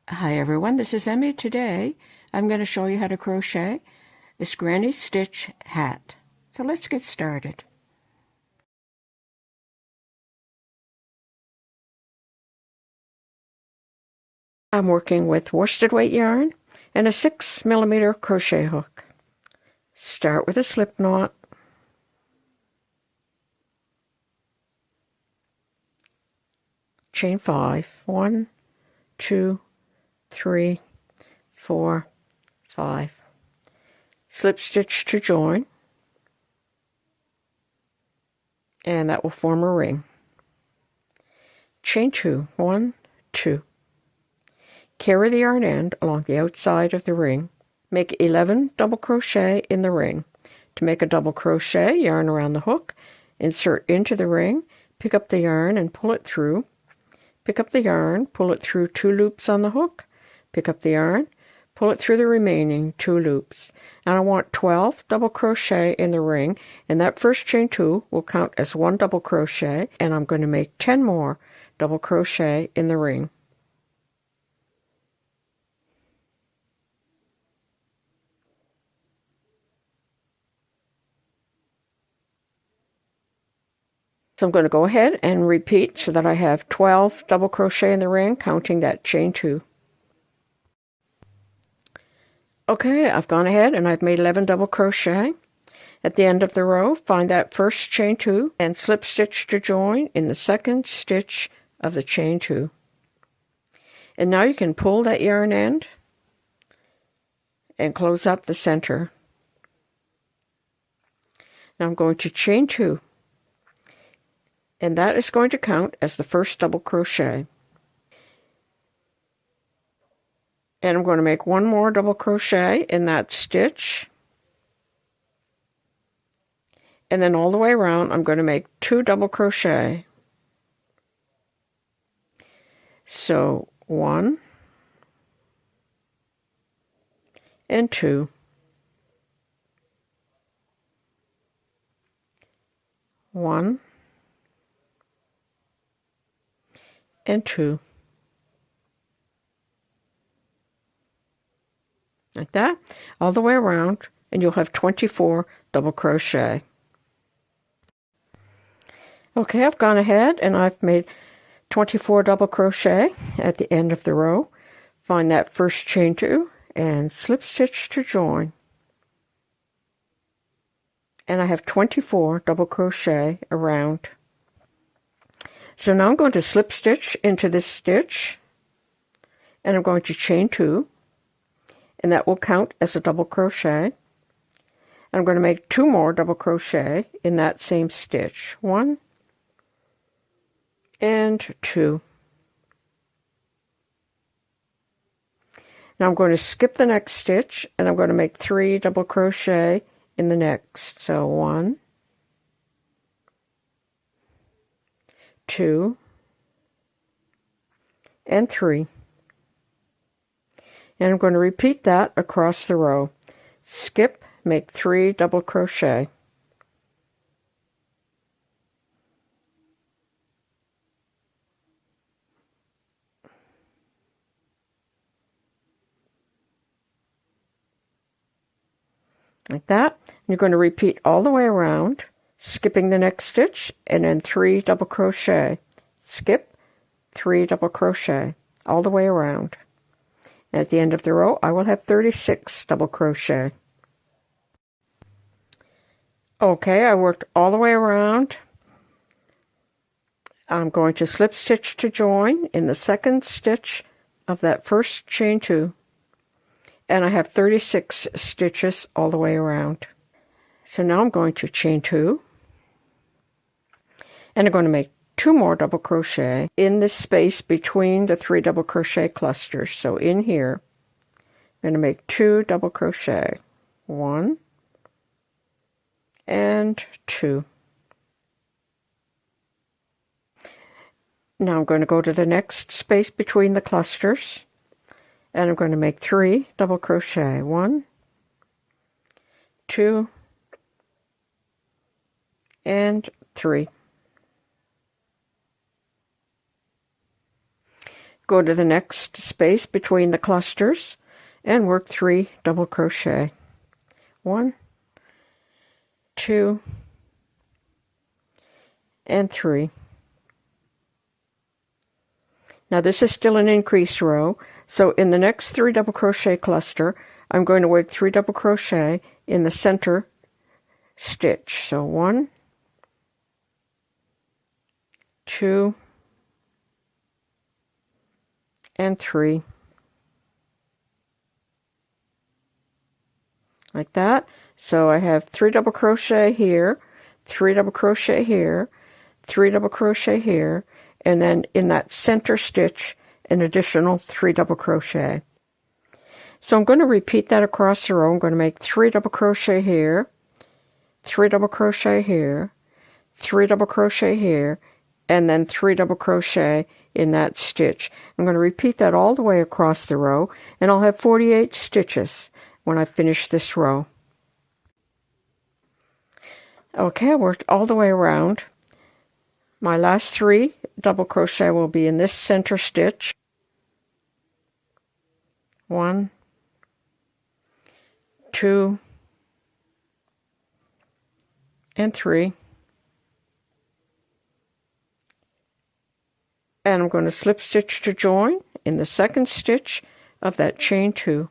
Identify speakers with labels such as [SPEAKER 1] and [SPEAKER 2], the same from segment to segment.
[SPEAKER 1] Hi everyone, this is Emmy. Today I'm going to show you how to crochet this granny stitch hat. So let's get started. I'm working with worsted weight yarn and a 6mm crochet hook. Start with a slip knot. Chain 5. 1, 2, 3, 4, 5. Slip stitch to join, and that will form a ring. Chain 2. 1, 2. Carry the yarn end along the outside of the ring. Make 11 double crochet in the ring. To make a double crochet, yarn around the hook, insert into the ring, pick up the yarn and pull it through. Pick up the yarn, pull it through 2 loops on the hook, pick up the yarn, pull it through the remaining 2 loops. And I want 12 double crochet in the ring, and that first chain 2 will count as 1 double crochet, and I'm going to make 10 more double crochet in the ring. So I'm going to go ahead and repeat so that I have 12 double crochet in the ring, counting that chain 2. Okay, I've gone ahead and I've made 11 double crochet. At the end of the row, find that first chain 2 and slip stitch to join in the second stitch of the chain 2. And now you can pull that yarn end and close up the center. Now I'm going to chain 2. And that is going to count as the first double crochet. And I'm going to make 1 more double crochet in that stitch. And then all the way around, I'm going to make 2 double crochet. So 1 and 2. 1 and 2. Like that, all the way around, and you'll have 24 double crochet. Okay, I've gone ahead and I've made 24 double crochet at the end of the row. Find that first chain 2 and slip stitch to join. And I have 24 double crochet around. So now I'm going to slip stitch into this stitch, and I'm going to chain 2, and that will count as a double crochet. I'm going to make 2 more double crochet in that same stitch. 1 and 2. Now I'm going to skip the next stitch, and I'm going to make 3 double crochet in the next. So 1, 2, and 3. And I'm going to repeat that across the row. Skip, make 3 double crochet. Like that. You're going to repeat all the way around, skipping the next stitch, and then 3 double crochet. Skip, 3 double crochet all the way around. And at the end of the row, I will have 36 double crochet. Okay, I worked all the way around. I'm going to slip stitch to join in the second stitch of that first chain 2. And I have 36 stitches all the way around. So now I'm going to chain 2. And I'm going to make 2 more double crochet in the space between the 3 double crochet clusters. So in here, I'm going to make 2 double crochet. 1 and 2. Now I'm going to go to the next space between the clusters, and I'm going to make 3 double crochet. 1, 2, and 3. Go to the next space between the clusters and work 3 double crochet. 1, 2, and 3. Now this is still an increase row, so in the next 3 double crochet cluster, I'm going to work 3 double crochet in the center stitch. So 1, 2, and 3. Like that. So I have 3 double crochet here, 3 double crochet here, 3 double crochet here, and then in that center stitch an additional 3 double crochet. So I'm going to repeat that across the row. I'm going to make 3 double crochet here, 3 double crochet here, 3 double crochet here, and then 3 double crochet in that stitch. I'm going to repeat that all the way across the row, and I'll have 48 stitches when I finish this row. Okay, I worked all the way around. My last 3 double crochet will be in this center stitch. 1, 2, and 3. And I'm going to slip stitch to join in the second stitch of that chain 2.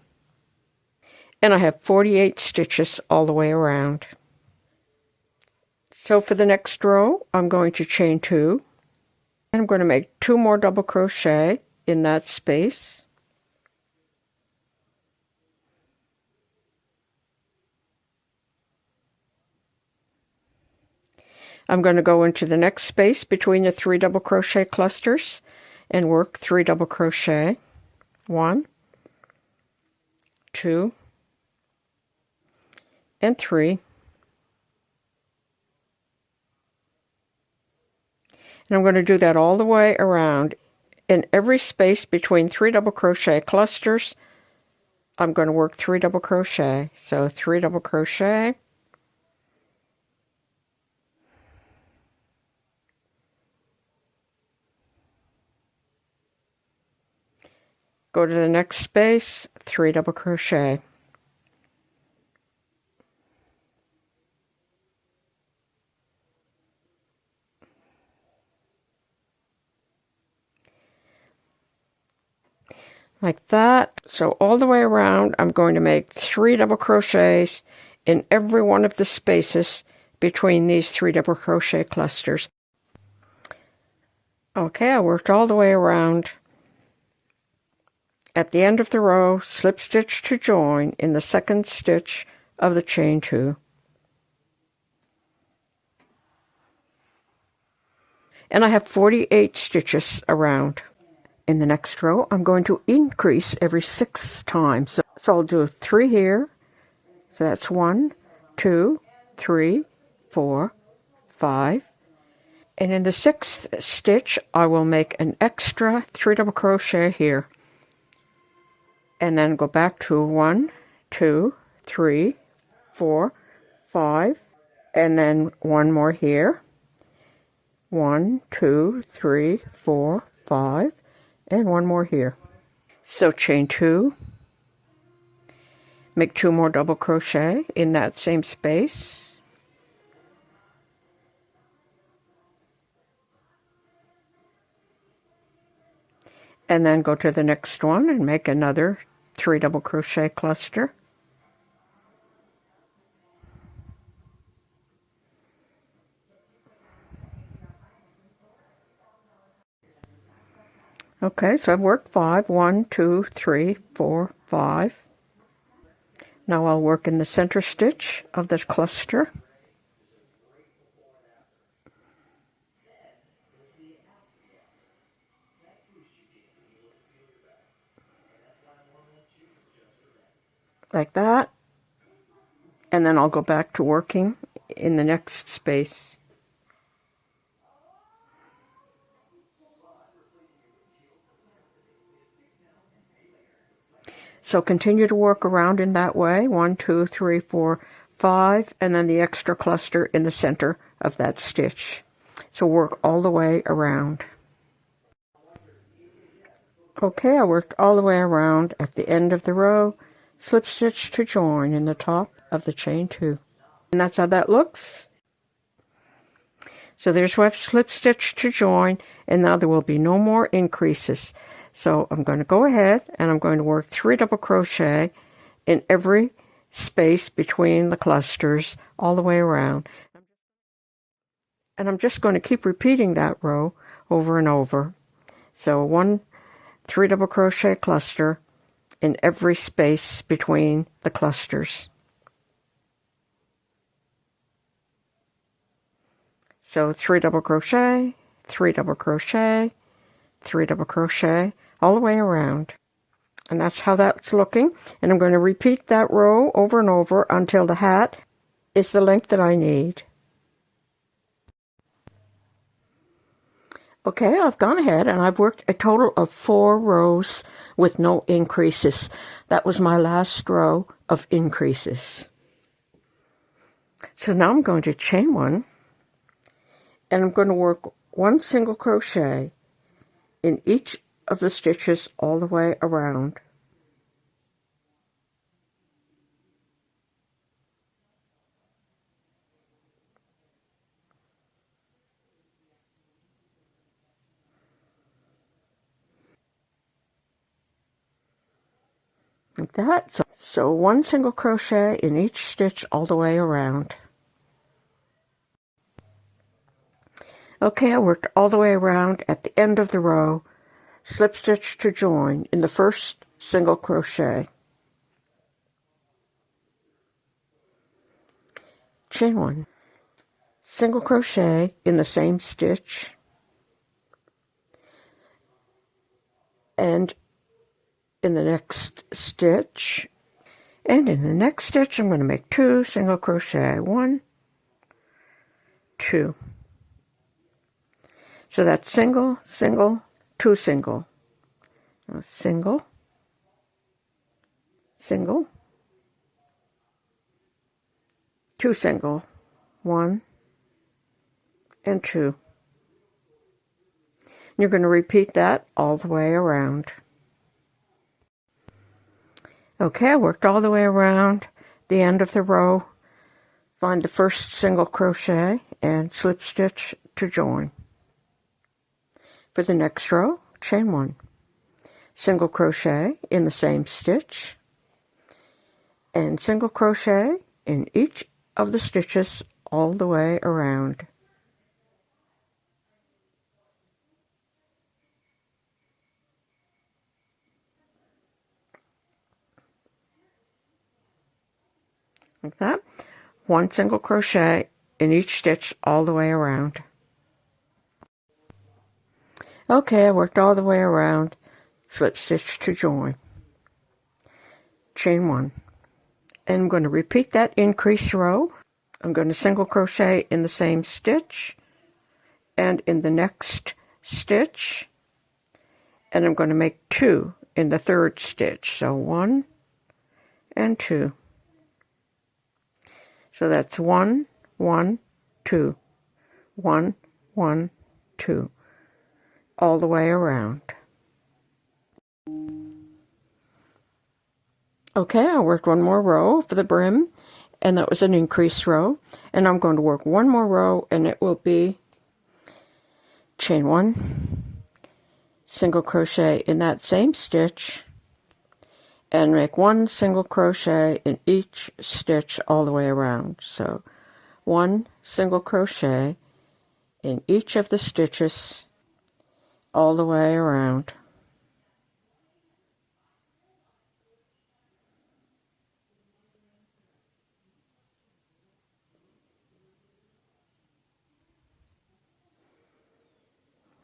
[SPEAKER 1] And I have 48 stitches all the way around. So for the next row, I'm going to chain 2, and I'm going to make 2 more double crochet in that space. I'm going to go into the next space between the 3 double crochet clusters and work 3 double crochet. 1, 2, and 3. And I'm going to do that all the way around. In every space between 3 double crochet clusters, I'm going to work 3 double crochet. So 3 double crochet, go to the next space, 3 double crochet. Like that. So all the way around, I'm going to make 3 double crochets in every one of the spaces between these 3 double crochet clusters. Okay, I worked all the way around. At the end of the row, slip stitch to join in the second stitch of the chain 2. And I have 48 stitches around. In the next row, I'm going to increase every 6 times. So I'll do 3 here. So that's 1, 2, 3, 4, 5. And in the 6th stitch, I will make an extra 3 double crochet here. And then go back to 1, 2, 3, 4, 5. And then 1 more here. 1, 2, 3, 4, 5. And 1 more here. So chain 2, make 2 more double crochet in that same space, and then go to the next one and make another 3 double crochet cluster. Okay, so I've worked 5. 1, 2, 3, 4, 5. Now I'll work in the center stitch of the cluster. Like that. And then I'll go back to working in the next space. So continue to work around in that way, 1, 2, 3, 4, 5, and then the extra cluster in the center of that stitch. So work all the way around. Okay, I worked all the way around at the end of the row, slip stitch to join in the top of the chain 2. And that's how that looks. So there's where I've slip stitch to join, and now there will be no more increases. So I'm going to go ahead and I'm going to work 3 double crochet in every space between the clusters all the way around. And I'm just going to keep repeating that row over and over. So 3 double crochet cluster in every space between the clusters. So 3 double crochet, 3 double crochet, 3 double crochet all the way around. And that's how that's looking. And I'm going to repeat that row over and over until the hat is the length that I need. Okay, I've gone ahead and I've worked a total of 4 rows with no increases. That was my last row of increases. So now I'm going to chain 1, and I'm going to work 1 single crochet in each of the stitches all the way around. Like that. So 1 single crochet in each stitch all the way around. Okay, I worked all the way around at the end of the row, slip stitch to join in the first single crochet. Chain 1, single crochet in the same stitch, and in the next stitch, and in the next stitch I'm going to make 2 single crochet, 1, 2. So that's single, single, 2 single, single, single, 2 single, 1 and 2. You're going to repeat that all the way around. Okay, I worked all the way around the end of the row. Find the first single crochet and slip stitch to join. For the next row, chain 1, single crochet in the same stitch, and single crochet in each of the stitches all the way around. Like that. 1 single crochet in each stitch all the way around. Okay, I worked all the way around, slip stitch to join, chain 1, and I'm going to repeat that increase row. I'm going to single crochet in the same stitch and in the next stitch, and I'm going to make 2 in the third stitch, so 1 and 2. So that's 1, 1, 2, 1, 1, 2, all the way around. Okay, I worked 1 more row for the brim, and that was an increase row, and I'm going to work 1 more row, and it will be chain 1, single crochet in that same stitch, and make 1 single crochet in each stitch all the way around. So 1 single crochet in each of the stitches all the way around.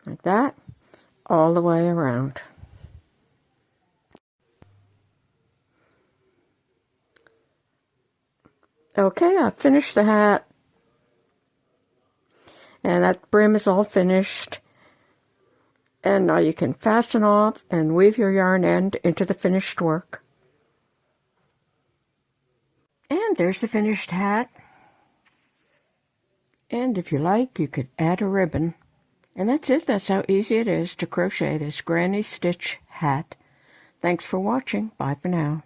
[SPEAKER 1] Like that, all the way around. Okay, I finished the hat, and that brim is all finished. And now you can fasten off and weave your yarn end into the finished work. And there's the finished hat. And if you like, you could add a ribbon. And that's it. That's how easy it is to crochet this granny stitch hat. Thanks for watching. Bye for now.